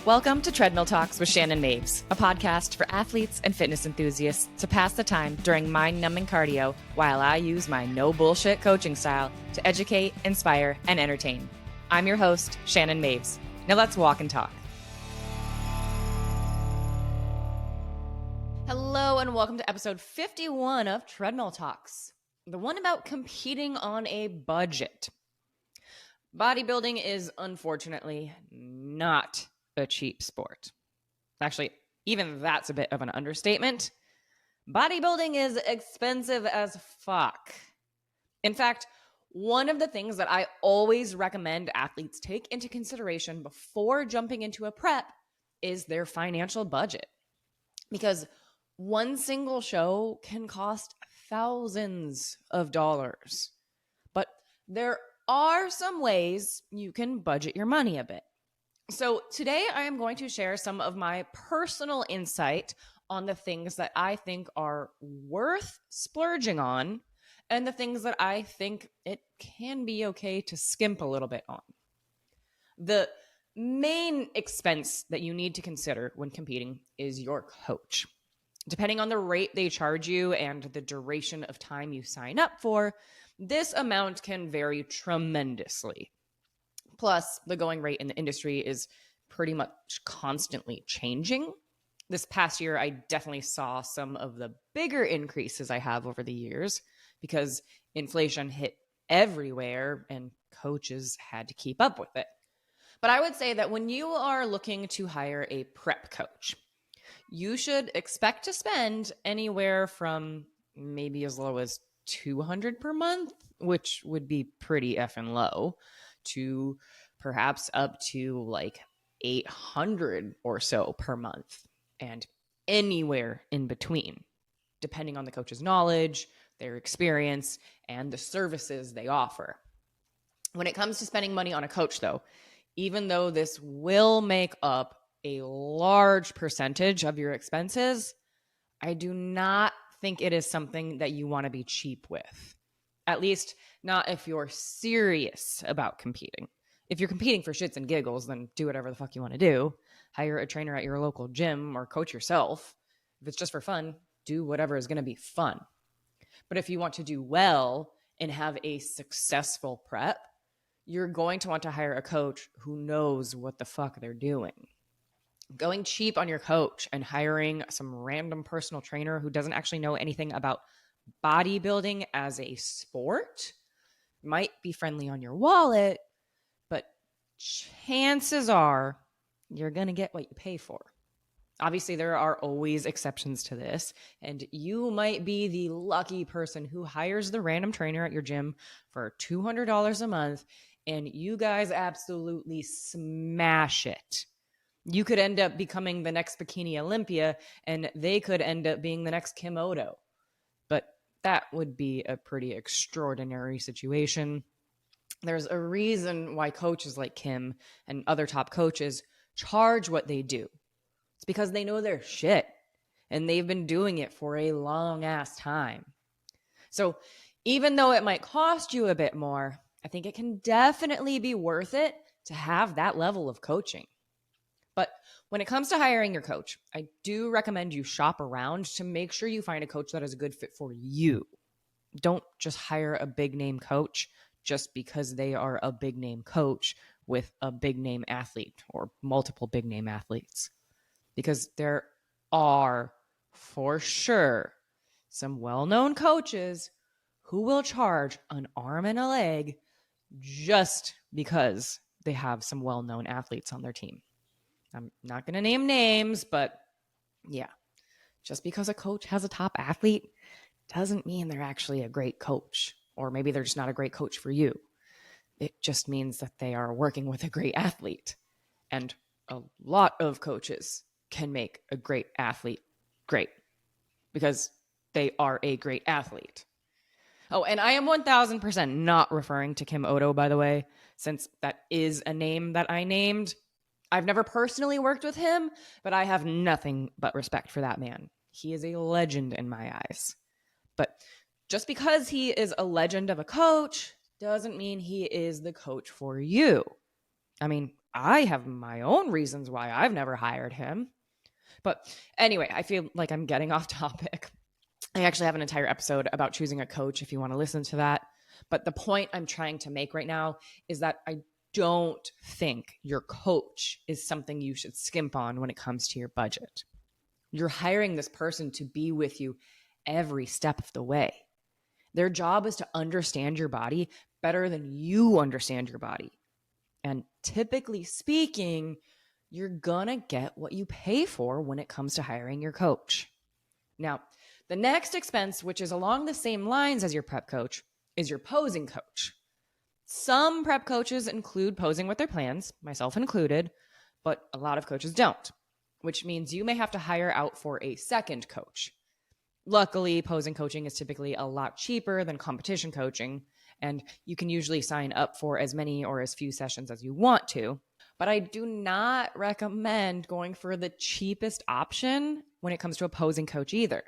Welcome to Treadmill Talks with Shannon Maves, a podcast for athletes and fitness enthusiasts to pass the time during mind-numbing cardio while I use my no-bullshit coaching style to educate, inspire, and entertain. I'm your host, Shannon Maves. Now let's walk and talk. Hello and welcome to episode 51 of Treadmill Talks, the one about competing on a budget. Bodybuilding is unfortunately not a cheap sport. Actually, even that's a bit of an understatement. Bodybuilding is expensive as fuck. In fact, one of the things that I always recommend athletes take into consideration before jumping into a prep is their financial budget. Because one single show can cost thousands of dollars. But there are some ways you can budget your money a bit. So today I am going to share some of my personal insight on the things that I think are worth splurging on and the things that I think it can be okay to skimp a little bit on. The main expense that you need to consider when competing is your coach. Depending on the rate they charge you and the duration of time you sign up for, this amount can vary tremendously. Plus, the going rate in the industry is pretty much constantly changing. This past year, I definitely saw some of the bigger increases I have over the years because inflation hit everywhere and coaches had to keep up with it. But I would say that when you are looking to hire a prep coach, you should expect to spend anywhere from maybe as low as $200 per month, which would be pretty effing low, to perhaps up to like $800 or so per month, and anywhere in between, depending on the coach's knowledge, their experience, and the services they offer. When it comes to spending money on a coach, though, even though this will make up a large percentage of your expenses, I do not think it is something that you want to be cheap with. At least not if you're serious about competing. If you're competing for shits and giggles, then do whatever the fuck you want to do. Hire a trainer at your local gym or coach yourself. If it's just for fun, do whatever is going to be fun. But if you want to do well and have a successful prep, you're going to want to hire a coach who knows what the fuck they're doing. Going cheap on your coach and hiring some random personal trainer who doesn't actually know anything about bodybuilding as a sport might be friendly on your wallet, but chances are you're going to get what you pay for. Obviously, there are always exceptions to this, and you might be the lucky person who hires the random trainer at your gym for $200 a month, and you guys absolutely smash it. You could end up becoming the next Bikini Olympia, and they could end up being the next Kim Odo. But that would be a pretty extraordinary situation. There's a reason why coaches like Kim and other top coaches charge what they do. It's because they know their shit, and they've been doing it for a long ass time. So even though it might cost you a bit more, I think it can definitely be worth it to have that level of coaching. But when it comes to hiring your coach, I do recommend you shop around to make sure you find a coach that is a good fit for you. Don't just hire a big name coach just because they are a big name coach with a big name athlete or multiple big name athletes. Because there are, for sure, some well-known coaches who will charge an arm and a leg just because they have some well-known athletes on their team. I'm not going to name names, but yeah, just because a coach has a top athlete doesn't mean they're actually a great coach, or maybe they're just not a great coach for you. It just means that they are working with a great athlete, and a lot of coaches can make a great athlete great because they are a great athlete. Oh, and I am 1000% not referring to Kim Odo, by the way, since that is a name that I named. I've never personally worked with him, but I have nothing but respect for that man. He is a legend in my eyes. But just because he is a legend of a coach doesn't mean he is the coach for you. I mean, I have my own reasons why I've never hired him. But anyway, I feel like I'm getting off topic. I actually have an entire episode about choosing a coach if you want to listen to that. But the point I'm trying to make right now is that I don't think your coach is something you should skimp on when it comes to your budget. You're hiring this person to be with you every step of the way. Their job is to understand your body better than you understand your body. And typically speaking, you're gonna get what you pay for when it comes to hiring your coach. Now, the next expense, which is along the same lines as your prep coach, is your posing coach. Some prep coaches include posing with their plans, myself included, but a lot of coaches don't, which means you may have to hire out for a second coach. Luckily, posing coaching is typically a lot cheaper than competition coaching, and you can usually sign up for as many or as few sessions as you want to. But I do not recommend going for the cheapest option when it comes to a posing coach either.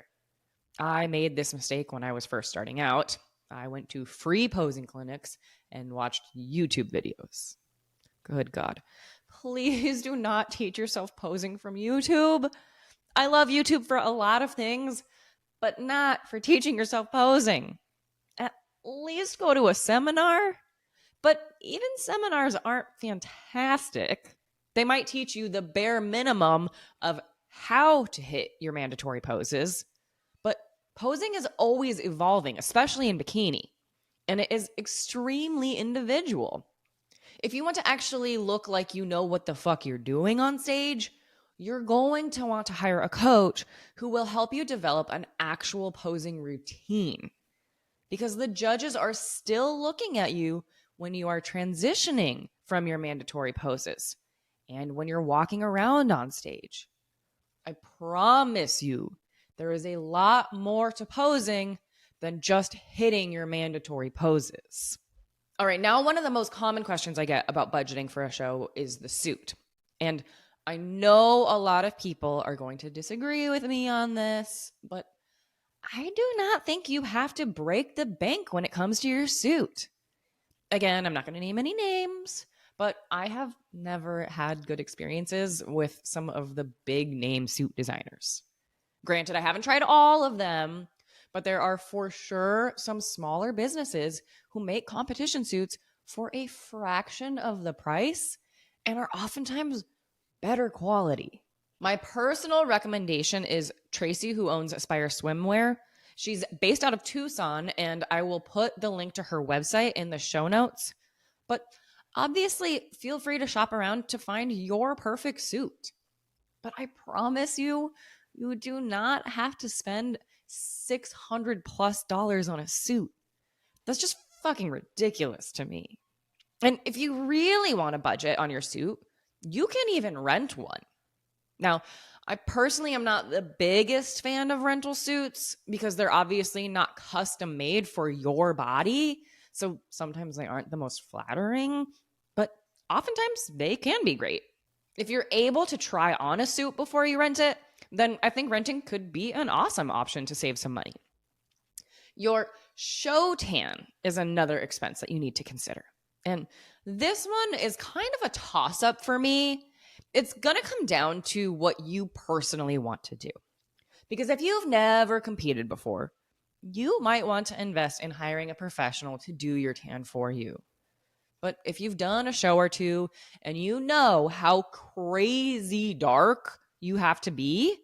I made this mistake when I was first starting out. I went to free posing clinics and watched YouTube videos. Good God. Please do not teach yourself posing from YouTube. I love YouTube for a lot of things, but not for teaching yourself posing. At least go to a seminar. But even seminars aren't fantastic. They might teach you the bare minimum of how to hit your mandatory poses, but posing is always evolving, especially in bikini, and it is extremely individual. If you want to actually look like you know what the fuck you're doing on stage, you're going to want to hire a coach who will help you develop an actual posing routine, because the judges are still looking at you when you are transitioning from your mandatory poses and when you're walking around on stage. I promise you, there is a lot more to posing than just hitting your mandatory poses. All right, now one of the most common questions I get about budgeting for a show is the suit. And I know a lot of people are going to disagree with me on this, but I do not think you have to break the bank when it comes to your suit. Again, I'm not going to name any names, but I have never had good experiences with some of the big name suit designers. Granted, I haven't tried all of them, but there are for sure some smaller businesses who make competition suits for a fraction of the price and are oftentimes better quality. My personal recommendation is Tracy, who owns Aspire Swimwear. She's based out of Tucson, and I will put the link to her website in the show notes. But obviously, feel free to shop around to find your perfect suit. But I promise you, you do not have to spend $600+ on a suit. That's just fucking ridiculous to me. And if you really want to budget on your suit, you can even rent one. Now, I personally am not the biggest fan of rental suits because they're obviously not custom made for your body. So sometimes they aren't the most flattering, but oftentimes they can be great. If you're able to try on a suit before you rent it, then I think renting could be an awesome option to save some money. Your show tan is another expense that you need to consider. And this one is kind of a toss-up for me. It's going to come down to what you personally want to do. Because if you've never competed before, you might want to invest in hiring a professional to do your tan for you. But if you've done a show or two and you know how crazy dark you have to be,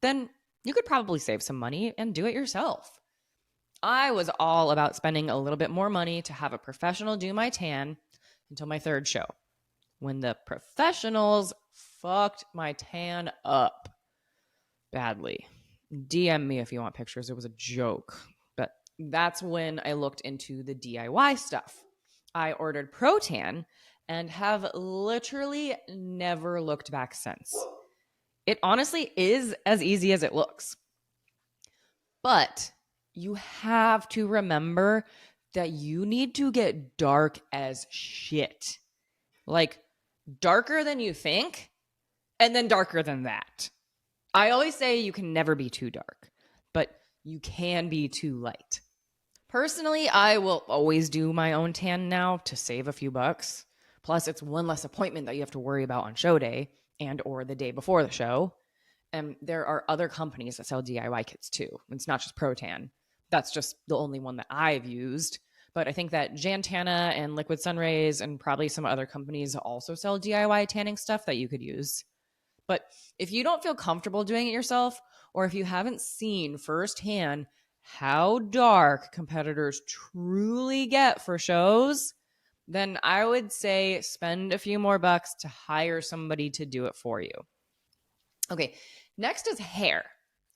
then you could probably save some money and do it yourself. I was all about spending a little bit more money to have a professional do my tan until my third show, when the professionals fucked my tan up badly. DM me if you want pictures. It was a joke. But that's when I looked into the DIY stuff. I ordered Pro-Tan and have literally never looked back since. It honestly is as easy as it looks. But you have to remember that you need to get dark as shit. Like, darker than you think, and then darker than that. I always say you can never be too dark, but you can be too light. Personally, I will always do my own tan now to save a few bucks. Plus, it's one less appointment that you have to worry about on show day and or the day before the show. And there are other companies that sell DIY kits too. It's not just Protan. That's just the only one that I've used. But I think that Jantana and Liquid Sunrays and probably some other companies also sell DIY tanning stuff that you could use. But if you don't feel comfortable doing it yourself, or if you haven't seen firsthand how dark competitors truly get for shows, then I would say spend a few more bucks to hire somebody to do it for you. Okay, next is hair.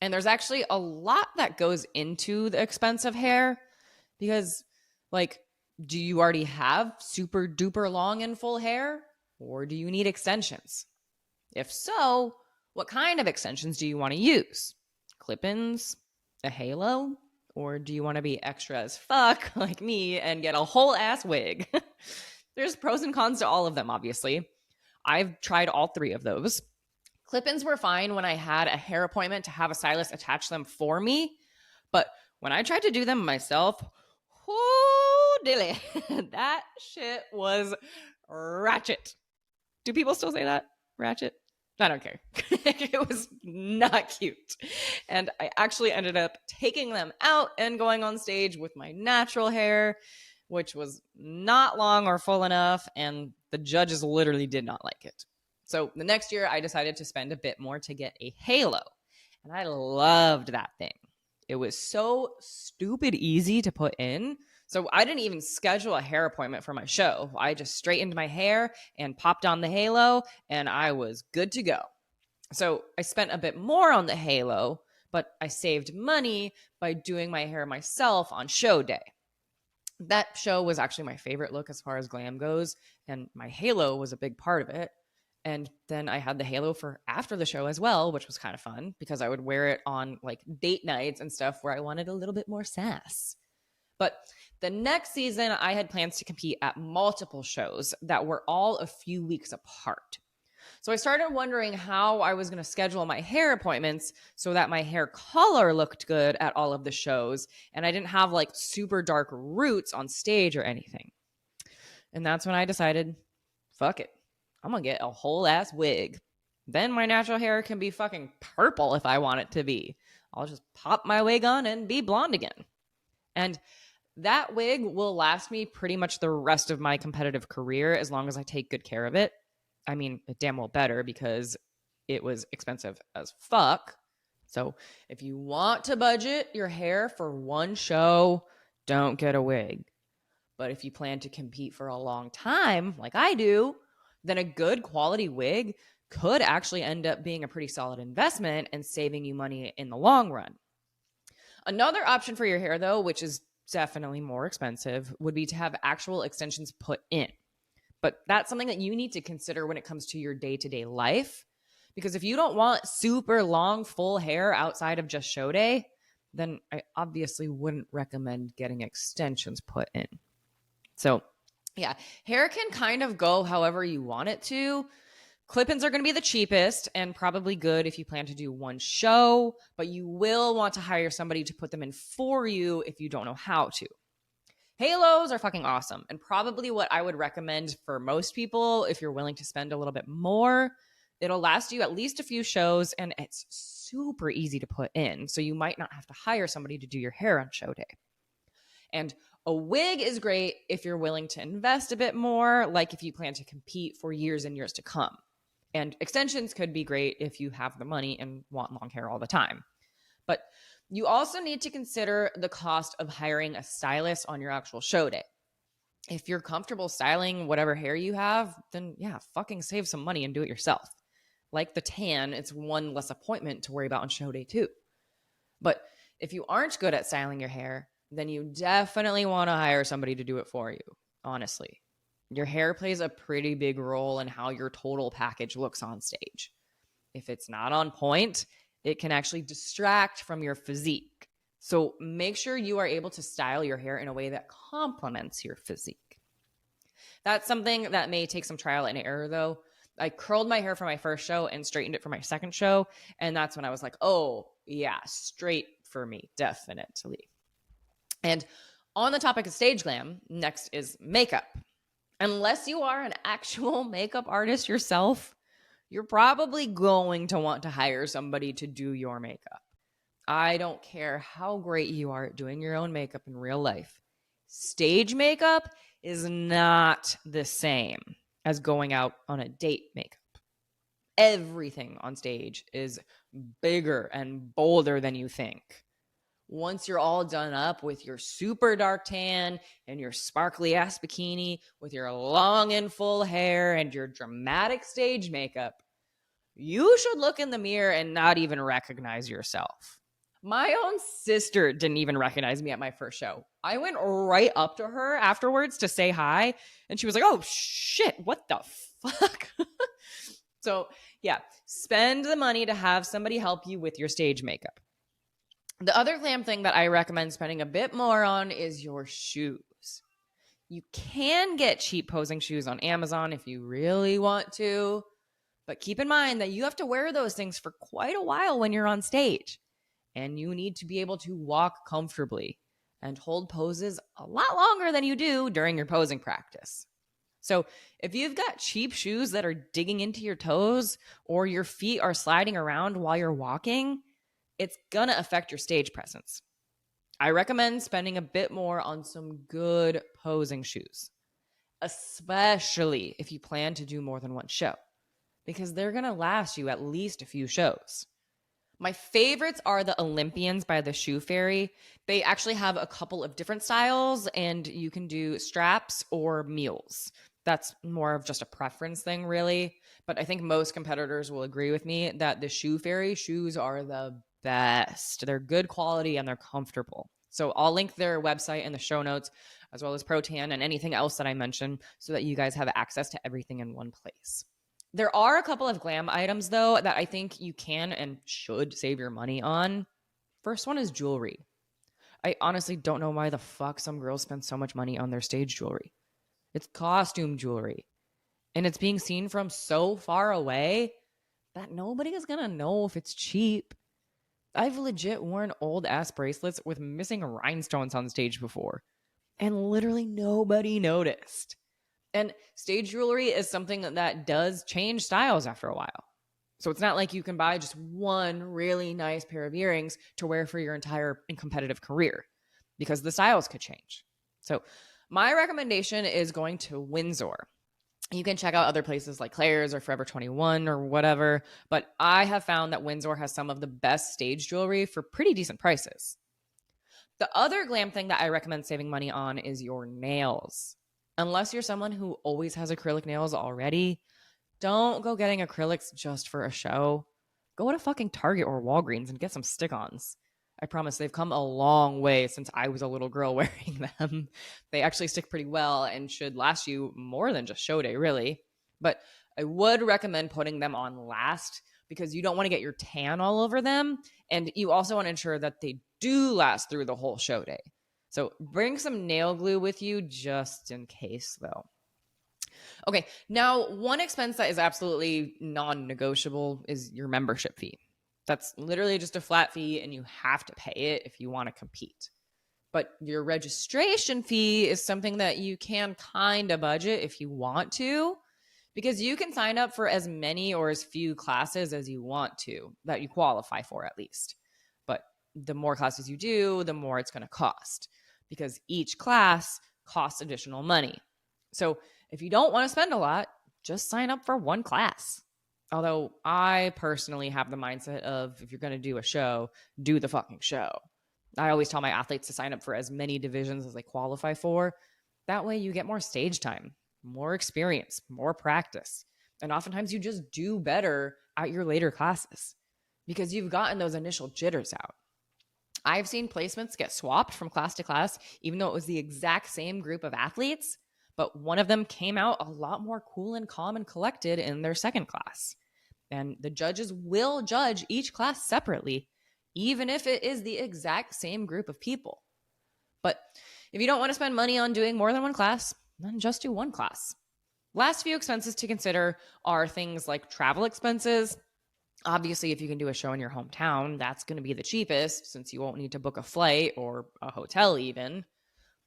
And there's actually a lot that goes into the expense of hair because, like, do you already have super duper long and full hair, or do you need extensions? If so, what kind of extensions do you want to use? Clip-ins, a halo, or do you want to be extra as fuck like me and get a whole ass wig? There's pros and cons to all of them, obviously. I've tried all three of those. Clip-ins were fine when I had a hair appointment to have a stylist attach them for me. But when I tried to do them myself, whoo dilly, that shit was ratchet. Do people still say that? Ratchet? I don't care. It was not cute. And I actually ended up taking them out and going on stage with my natural hair, which was not long or full enough. And the judges literally did not like it. So the next year, I decided to spend a bit more to get a halo. And I loved that thing. It was so stupid easy to put in. So I didn't even schedule a hair appointment for my show. I just straightened my hair and popped on the halo, and I was good to go. So I spent a bit more on the halo, but I saved money by doing my hair myself on show day. That show was actually my favorite look as far as glam goes, and my halo was a big part of it. And then I had the halo for after the show as well, which was kind of fun because I would wear it on like date nights and stuff where I wanted a little bit more sass. But the next season, I had plans to compete at multiple shows that were all a few weeks apart. So I started wondering how I was going to schedule my hair appointments so that my hair color looked good at all of the shows and I didn't have like super dark roots on stage or anything. And that's when I decided, fuck it. I'm going to get a whole ass wig. Then my natural hair can be fucking purple if I want it to be. I'll just pop my wig on and be blonde again. And that wig will last me pretty much the rest of my competitive career as long as I take good care of it. I mean, it damn well better because it was expensive as fuck. So if you want to budget your hair for one show, don't get a wig. But if you plan to compete for a long time, like I do, then a good quality wig could actually end up being a pretty solid investment and saving you money in the long run. Another option for your hair, though, which is definitely more expensive, would be to have actual extensions put in. But that's something that you need to consider when it comes to your day-to-day life. Because if you don't want super long, full hair outside of just show day, then I obviously wouldn't recommend getting extensions put in. So yeah, hair can kind of go however you want it to. Clip-ins are going to be the cheapest and probably good if you plan to do one show, but you will want to hire somebody to put them in for you if you don't know how to. Halos are fucking awesome and probably what I would recommend for most people if you're willing to spend a little bit more. It'll last you at least a few shows and it's super easy to put in, so you might not have to hire somebody to do your hair on show day. And a wig is great if you're willing to invest a bit more, like if you plan to compete for years and years to come. And extensions could be great if you have the money and want long hair all the time. But you also need to consider the cost of hiring a stylist on your actual show day. If you're comfortable styling whatever hair you have, then yeah, fucking save some money and do it yourself. Like the tan, it's one less appointment to worry about on show day too. But if you aren't good at styling your hair, then you definitely want to hire somebody to do it for you, honestly. Your hair plays a pretty big role in how your total package looks on stage. If it's not on point, it can actually distract from your physique. So make sure you are able to style your hair in a way that complements your physique. That's something that may take some trial and error though. I curled my hair for my first show and straightened it for my second show. And that's when I was like, oh yeah, straight for me, definitely. And on the topic of stage glam, next is makeup. Unless you are an actual makeup artist yourself, you're probably going to want to hire somebody to do your makeup. I don't care how great you are at doing your own makeup in real life. Stage makeup is not the same as going out on a date makeup. Everything on stage is bigger and bolder than you think. Once you're all done up with your super dark tan and your sparkly ass bikini, with your long and full hair and your dramatic stage makeup, you should look in the mirror and not even recognize yourself. My own sister didn't even recognize me at my first show. I went right up to her afterwards to say hi, and she was like, "Oh shit, what the fuck?" So, yeah, spend the money to have somebody help you with your stage makeup. The other glam thing that I recommend spending a bit more on is your shoes. You can get cheap posing shoes on Amazon if you really want to, but keep in mind that you have to wear those things for quite a while when you're on stage, and you need to be able to walk comfortably and hold poses a lot longer than you do during your posing practice. So, if you've got cheap shoes that are digging into your toes or your feet are sliding around while you're walking, it's gonna affect your stage presence. I recommend spending a bit more on some good posing shoes, especially if you plan to do more than one show, because they're gonna last you at least a few shows. My favorites are the Olympians by the Shoe Fairy. They actually have a couple of different styles, and you can do straps or mules. That's more of just a preference thing, really. But I think most competitors will agree with me that the Shoe Fairy shoes are the best. They're good quality and they're comfortable. So I'll link their website in the show notes, as well as Protan and anything else that I mentioned, so that you guys have access to everything in one place. There are a couple of glam items, though, that I think you can and should save your money on. First one is jewelry. I honestly don't know why the fuck some girls spend so much money on their stage jewelry. It's costume jewelry, and it's being seen from so far away that nobody is going to know if it's cheap. I've legit worn old ass bracelets with missing rhinestones on stage before, and literally nobody noticed. And stage jewelry is something that does change styles after a while. So it's not like you can buy just one really nice pair of earrings to wear for your entire competitive career, because the styles could change. So my recommendation is going to Windsor. You can check out other places like Claire's or Forever 21 or whatever, but I have found that Windsor has some of the best stage jewelry for pretty decent prices. The other glam thing that I recommend saving money on is your nails. Unless you're someone who always has acrylic nails already, don't go getting acrylics just for a show. Go to fucking Target or Walgreens and get some stick-ons. I promise they've come a long way since I was a little girl wearing them. They actually stick pretty well and should last you more than just show day, really. But I would recommend putting them on last, because you don't want to get your tan all over them. And you also want to ensure that they do last through the whole show day. So bring some nail glue with you just in case, though. Okay, now one expense that is absolutely non-negotiable is your membership fee. That's literally just a flat fee, and you have to pay it if you want to compete. But your registration fee is something that you can kind of budget if you want to, because you can sign up for as many or as few classes as you want to, that you qualify for at least. But the more classes you do, the more it's going to cost, because each class costs additional money. So if you don't want to spend a lot, just sign up for one class. Although I personally have the mindset of, if you're going to do a show, do the fucking show. I always tell my athletes to sign up for as many divisions as they qualify for. That way you get more stage time, more experience, more practice. And oftentimes you just do better at your later classes because you've gotten those initial jitters out. I've seen placements get swapped from class to class, even though it was the exact same group of athletes, but one of them came out a lot more cool and calm and collected in their second class. And the judges will judge each class separately, even if it is the exact same group of people. But if you don't want to spend money on doing more than one class, then just do one class. Last few expenses to consider are things like travel expenses. Obviously, if you can do a show in your hometown, that's going to be the cheapest, since you won't need to book a flight or a hotel even.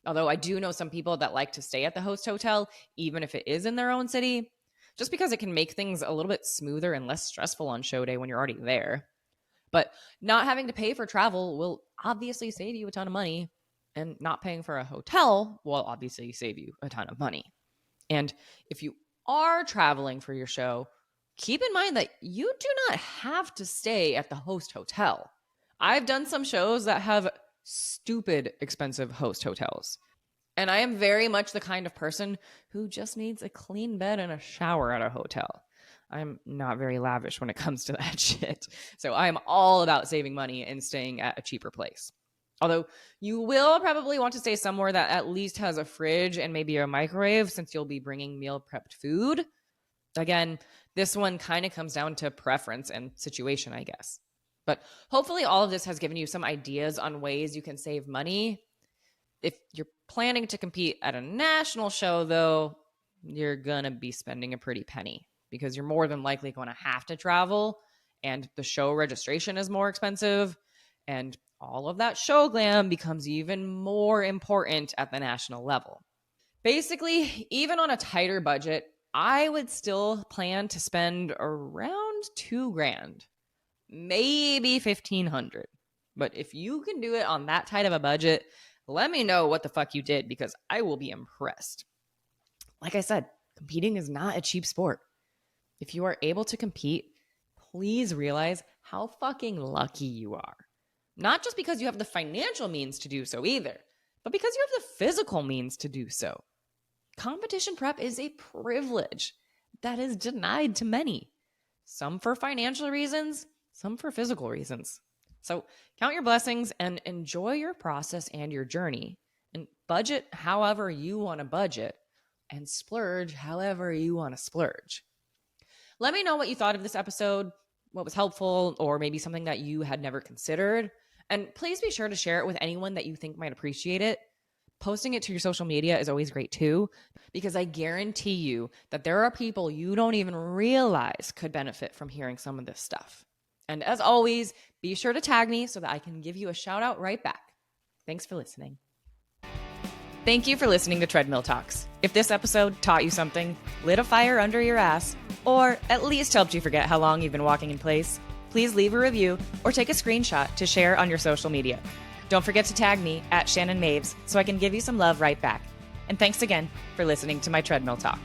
Although I do know some people that like to stay at the host hotel, even if it is in their own city, just because it can make things a little bit smoother and less stressful on show day when you're already there. But not having to pay for travel will obviously save you a ton of money, and not paying for a hotel will obviously save you a ton of money. And if you are traveling for your show, keep in mind that you do not have to stay at the host hotel. I've done some shows that have stupid expensive host hotels. And I am very much the kind of person who just needs a clean bed and a shower at a hotel. I'm not very lavish when it comes to that shit. So I'm all about saving money and staying at a cheaper place. Although you will probably want to stay somewhere that at least has a fridge and maybe a microwave, since you'll be bringing meal prepped food. Again, this one kind of comes down to preference and situation, I guess. But hopefully all of this has given you some ideas on ways you can save money. If you're planning to compete at a national show, though, you're going to be spending a pretty penny, because you're more than likely going to have to travel, and the show registration is more expensive, and all of that show glam becomes even more important at the national level. Basically, even on a tighter budget, I would still plan to spend around $2,000, maybe $1,500. But if you can do it on that tight of a budget, let me know what the fuck you did, because I will be impressed. Like I said, competing is not a cheap sport. If you are able to compete, please realize how fucking lucky you are. Not just because you have the financial means to do so either, but because you have the physical means to do so. Competition prep is a privilege that is denied to many. Some for financial reasons, some for physical reasons. So count your blessings and enjoy your process and your journey, and budget however you want to budget, and splurge however you want to splurge. Let me know what you thought of this episode, what was helpful, or maybe something that you had never considered. And please be sure to share it with anyone that you think might appreciate it. Posting it to your social media is always great too, because I guarantee you that there are people you don't even realize could benefit from hearing some of this stuff. And as always, be sure to tag me so that I can give you a shout out right back. Thanks for listening. Thank you for listening to Treadmill Talks. If this episode taught you something, lit a fire under your ass, or at least helped you forget how long you've been walking in place, please leave a review or take a screenshot to share on your social media. Don't forget to tag me at Shannon Maves so I can give you some love right back. And thanks again for listening to my Treadmill Talk.